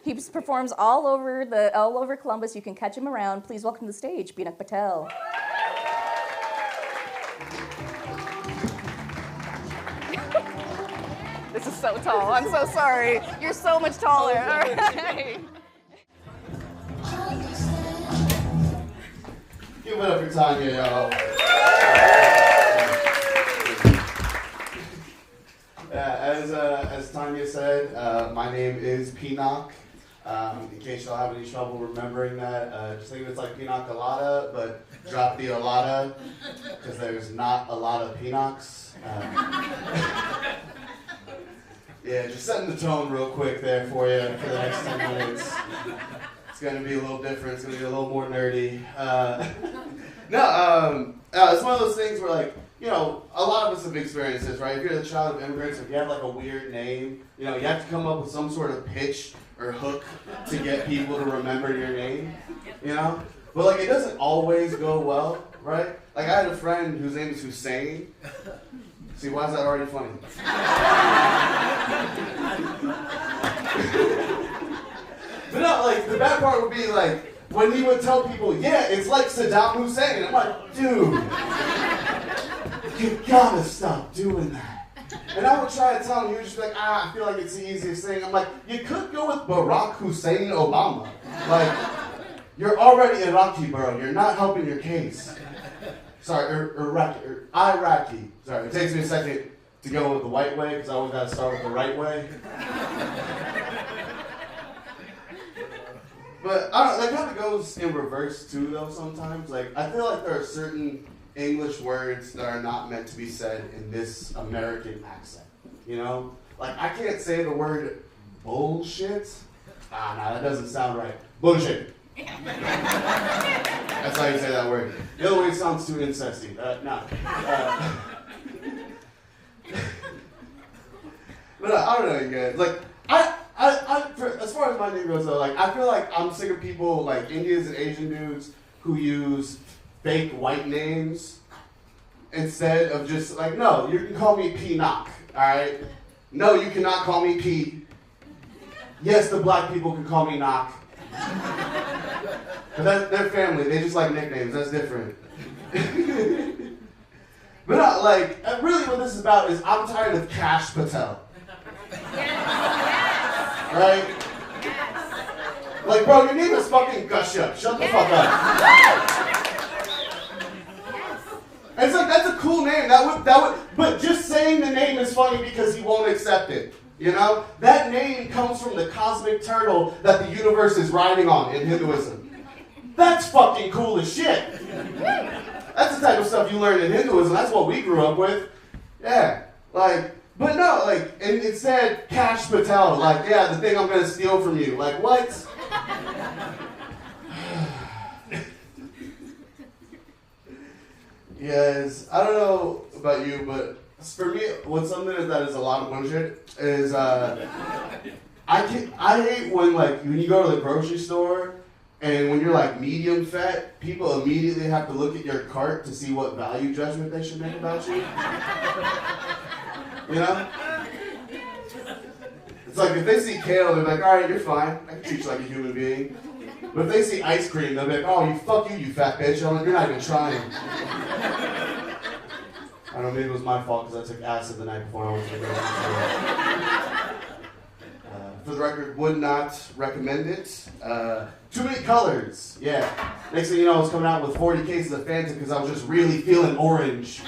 He performs all over Columbus. You can catch him around. Please welcome to the stage, Pinak Patel. This is so tall. I'm so sorry. You're so much taller. All right. Give it up for Tanya, y'all. As Tanya said, my name is Pinak. In case y'all have any trouble remembering that, just think of it like pina colada, but drop the alada, because there's not a lot of Pinocs. Yeah, just setting the tone real quick there for you for the next 10 minutes. It's going to be a little different. It's going to be a little more nerdy. It's one of those things where, like, you know, a lot of us have experienced this, right? If you're the child of immigrants, if you have, like, a weird name, you know, you have to come up with some sort of pitch or hook to get people to remember your name, you know? But, like, it doesn't always go well, right? Like, I had a friend whose name is Hussein. See, why is that already funny? But no, like, the bad part would be, like, when he would tell people, yeah, it's like Saddam Hussein. I'm like, dude, you gotta stop doing that. And I would try to tell him, he would just be like, I feel like it's the easiest thing. I'm like, you could go with Barack Hussein Obama. Like, you're already Iraqi, bro. You're not helping your case. Sorry, Iraqi. Sorry, it takes me a second to go with the white way, because I always gotta start with the right way. But I don't know, that kind of goes in reverse too, though, sometimes. Like, I feel like there are certain English words that are not meant to be said in this American accent, you know? Like, I can't say the word bullshit. That doesn't sound right. Bullshit. That's how you say that word. The other way it sounds too incesty. But I don't know, you guys. Like, as far as my name goes, though, like, I feel like I'm sick of people, like Indians and Asian dudes, who use fake white names instead of just like, no, you can call me Pinak, all right? No, you cannot call me P. Yes, the black people can call me Knock. But that's their family. They just like nicknames. That's different. But not like, really what this is about is I'm tired of Cash Patel. Right? Like, bro, your name is fucking Gushup. Shut the fuck up. And it's like, that's a cool name. That would, but just saying the name is funny because he won't accept it. You know? That name comes from the cosmic turtle that the universe is riding on in Hinduism. That's fucking cool as shit. That's the type of stuff you learn in Hinduism. That's what we grew up with. Yeah. Like, but no, like, and it said Cash Patel. Like, yeah, the thing I'm going to steal from you. Like, what? Yes, I don't know about you, but for me, what's something that is a lot of bullshit is I hate when you go to the grocery store and when you're like medium fat, people immediately have to look at your cart to see what value judgment they should make about you. You know? It's like if they see kale, they're like, all right, you're fine. I can treat you like a human being. But if they see ice cream, they'll be like, oh, fuck you, you fat bitch. I'm like, you're not even trying. I don't know, maybe it was my fault because I took acid the night before I went to the grocery store. For the record, would not recommend it. Too many colors, yeah. Next thing you know, I was coming out with 40 cases of Fanta because I was just really feeling orange.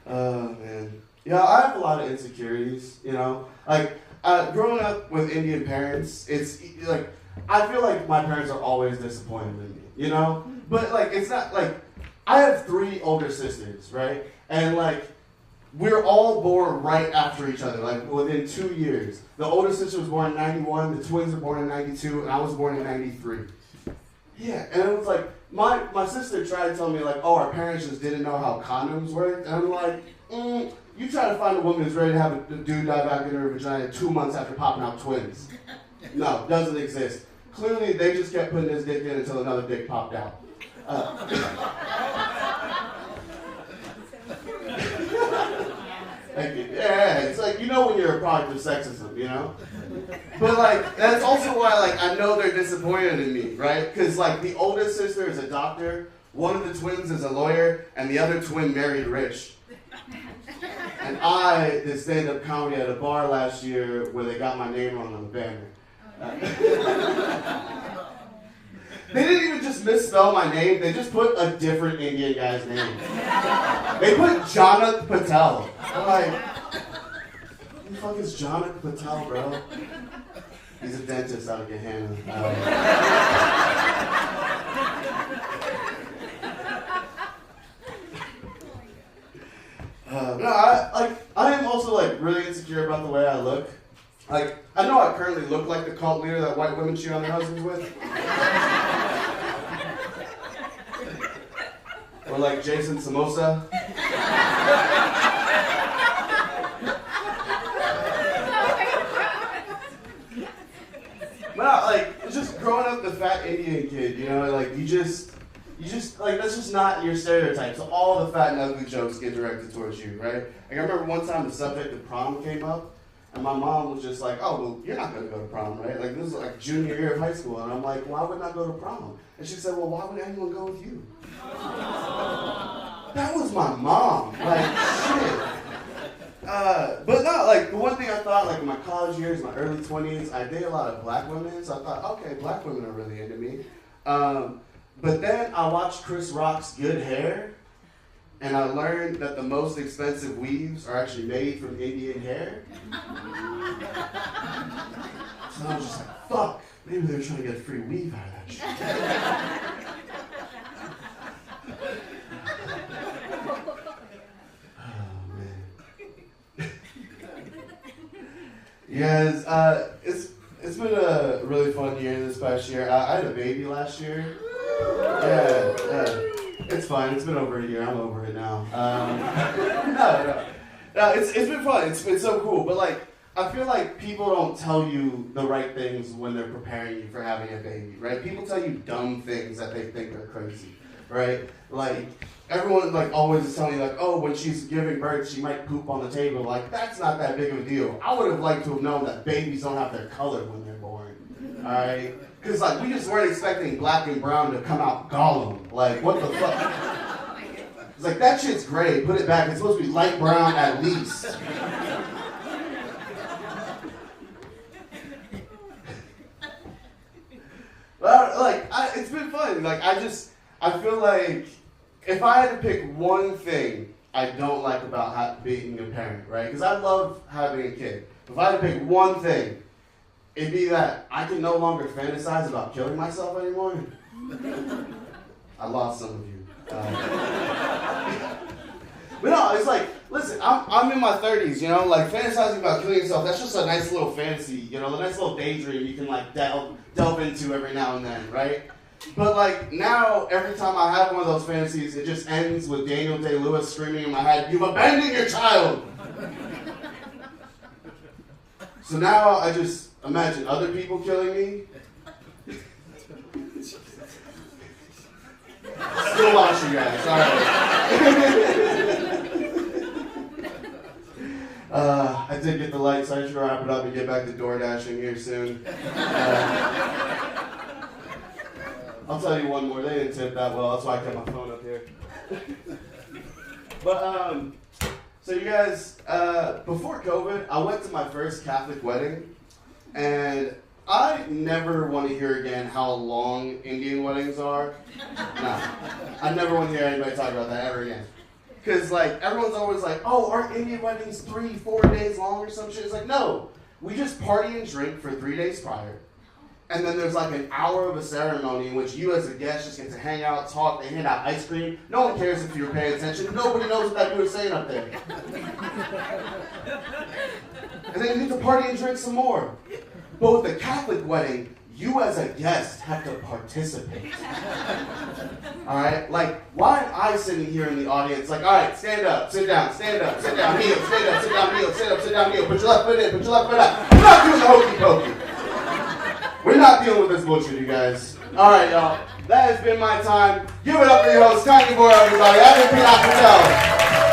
Oh, man. Yeah, I have a lot of insecurities, you know? Like, growing up with Indian parents, it's, like, I feel like my parents are always disappointed in me, you know? But, like, it's not, like, I have 3 older sisters, right? And, like, we're all born right after each other, like, within 2 years. The older sister was born in 91, the twins were born in 92, and I was born in 93. Yeah, and it was like, my sister tried to tell me, like, oh, our parents just didn't know how condoms worked. And I'm like, you try to find a woman who's ready to have a dude dive back in her vagina 2 months after popping out twins. No, doesn't exist. Clearly, they just kept putting his dick in until another dick popped out. Like, yeah, it's like, you know when you're a product of sexism, you know? But like, that's also why like I know they're disappointed in me, right? Because like the oldest sister is a doctor, one of the twins is a lawyer, and the other twin married rich. And I did stand-up comedy at a bar last year where they got my name on the banner. They didn't even just misspell my name, they just put a different Indian guy's name. They put Janak Patel. I'm like, who the fuck is Janak Patel, bro? He's a dentist out of Gahanna. No, I am also like really insecure about the way I look. Like, I know I currently look like the cult leader that white women cheat on their husbands with. Or like Jason Samosa. But like, just growing up the fat Indian kid, you know, like you just like that's just not your stereotype. So all the fat and ugly jokes get directed towards you, right? Like I remember one time the subject of prom came up, and my mom was just like, "Oh, well, you're not gonna go to prom, right? Like this is like junior year of high school," and I'm like, "Why would I go to prom?" And she said, "Well, why would anyone go with you?" That was my mom. Like shit. But no, like the one thing I thought, like in my college years, my early 20s, I dated a lot of black women, so I thought, okay, black women are really into me. But then I watched Chris Rock's Good Hair, and I learned that the most expensive weaves are actually made from Indian hair. So I was just like, fuck, maybe they're trying to get a free weave out of that shit. Yes, it's been a really fun year this past year. I had a baby last year. Yeah, it's fine. It's been over a year. I'm over it now. No, it's been fun. It's been so cool. But like, I feel like people don't tell you the right things when they're preparing you for having a baby, right? People tell you dumb things that they think are crazy, right? Like, everyone like always is telling you like, oh, when she's giving birth, she might poop on the table. Like, that's not that big of a deal. I would have liked to have known that babies don't have their color when they're born, all right? Because like, we just weren't expecting black and brown to come out Gollum. Like, what the fuck? It's like, that shit's gray. Put it back. It's supposed to be light brown at least. But like, it's been fun. Like, I feel like if I had to pick one thing I don't like about being a parent, right? Because I love having a kid. If I had to pick one thing, it'd be that I can no longer fantasize about killing myself anymore. I lost some of you. But no, it's like, listen, I'm in my 30s, you know? Like, fantasizing about killing yourself, that's just a nice little fantasy, you know? A nice little daydream you can, like, delve into every now and then, right? But like now, every time I have one of those fantasies, it just ends with Daniel Day-Lewis screaming in my head, "You've abandoned your child!" So now I just imagine other people killing me. Still lost you guys, alright. I did get the light, so I should wrap it up and get back to door dashing here soon. I'll tell you one more. They didn't tip that well. That's why I kept my phone up here. But, so you guys, before COVID, I went to my first Catholic wedding, and I never want to hear again how long Indian weddings are. No. I never want to hear anybody talk about that ever again. Because, like, everyone's always like, oh, aren't Indian weddings 3-4 days long or some shit? It's like, no. We just party and drink for 3 days prior. And then there's like an hour of a ceremony in which you as a guest just get to hang out, talk, they hand out ice cream. No one cares if you were paying attention. Nobody knows what that dude was saying up there. And then you get to party and drink some more. But with the Catholic wedding, you as a guest have to participate. All right? Like, why am I sitting here in the audience like, all right, stand up, sit down, stand up, sit down, kneel, stand up, sit down, kneel, sit up, sit down, kneel, put your left foot in, put your left foot out. We're not doing the hokey pokey. We're not dealing with this bullshit, you guys. All right, y'all. That has been my time. Give it up for your host, Tiny Boy, everybody. Diwali Pinak Patel.